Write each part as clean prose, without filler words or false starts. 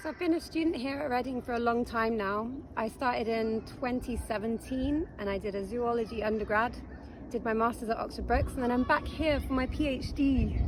So I've been a student here at Reading for a long time now. I started in 2017 and I did a zoology undergrad, did my master's at Oxford Brookes, and then I'm back here for my PhD.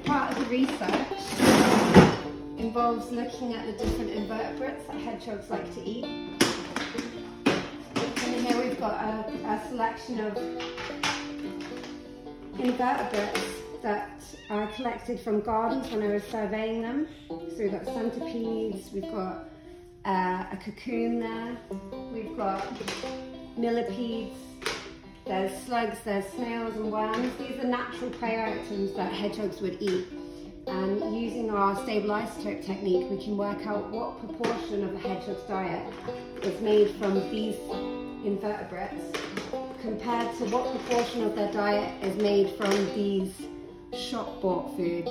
Part of the research involves looking at the different invertebrates that hedgehogs like to eat. And here we've got a selection of invertebrates that I collected from gardens when I was surveying them. So we've got centipedes, we've got a cocoon there, we've got millipedes, there's slugs, there's snails and worms. These are natural prey items that hedgehogs would eat. And using our stable isotope technique, we can work out what proportion of a hedgehog's diet is made from these invertebrates compared to what proportion of their diet is made from these shop-bought foods.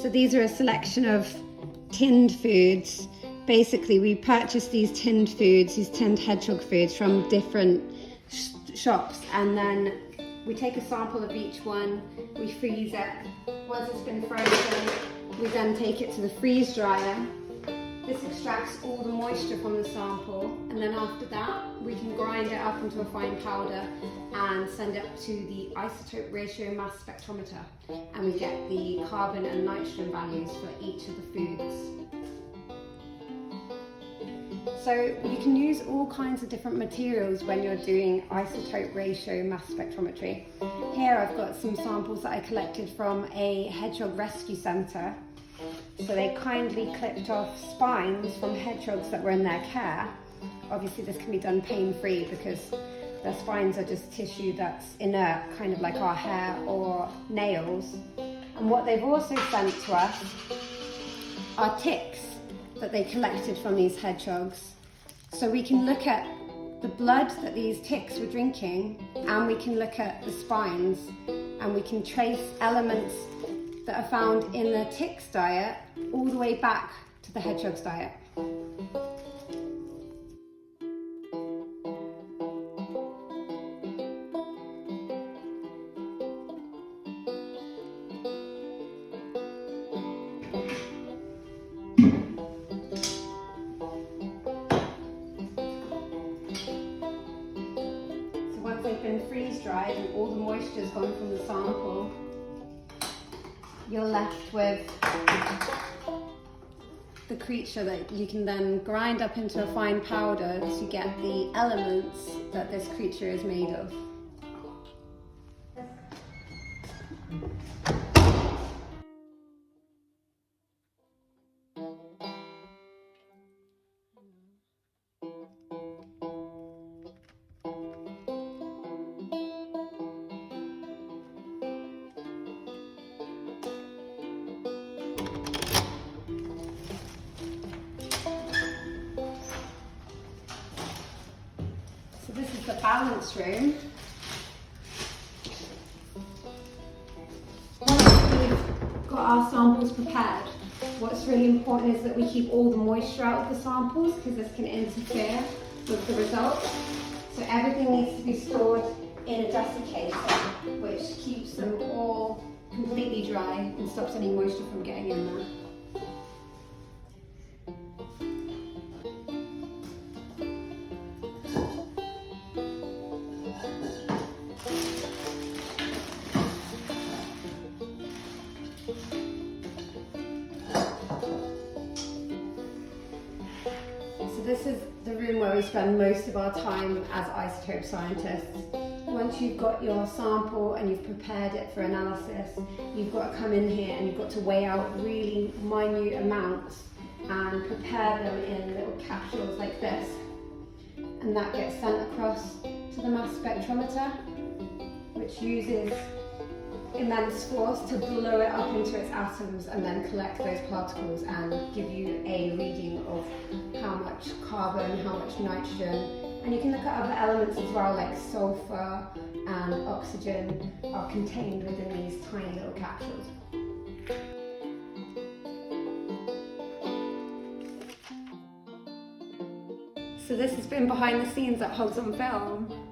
So these are a selection of tinned foods. Basically, we purchase these tinned foods, these tinned hedgehog foods from different shops, and then we take a sample of each one, we freeze it. Once it's been frozen, we then take it to the freeze dryer. This extracts all the moisture from the sample, and then after that, we can grind it up into a fine powder and send it to the isotope ratio mass spectrometer, and we get the carbon and nitrogen values for each of the foods. So you can use all kinds of different materials when you're doing isotope ratio mass spectrometry. Here I've got some samples that I collected from a hedgehog rescue centre. So they kindly clipped off spines from hedgehogs that were in their care. Obviously this can be done pain-free because their spines are just tissue that's inert, kind of like our hair or nails. And what they've also sent to us are ticks that they collected from these hedgehogs. So we can look at the blood that these ticks were drinking, and we can look at the spines, and we can trace elements that are found in the tick's diet all the way back to the hedgehog's diet. They've been freeze dried and all the moisture has gone from the sample, you're left with the creature that you can then grind up into a fine powder to get the elements that this creature is made of. So this is the balance room. Once we've got our samples prepared, what's really important is that we keep all the moisture out of the samples because this can interfere with the results. So everything needs to be stored in a desiccator, which keeps them all completely dry and stops any moisture from getting in there. This is the room where we spend most of our time as isotope scientists. Once you've got your sample and you've prepared it for analysis, you've got to come in here and you've got to weigh out really minute amounts and prepare them in little capsules like this. And that gets sent across to the mass spectrometer, which uses immense force to blow it up into its atoms and then collect those particles and give you a reading of how much carbon, how much nitrogen And you can look at other elements as well, like sulfur and oxygen are contained within these tiny little capsules. So this has been behind the scenes at Hogs on Film.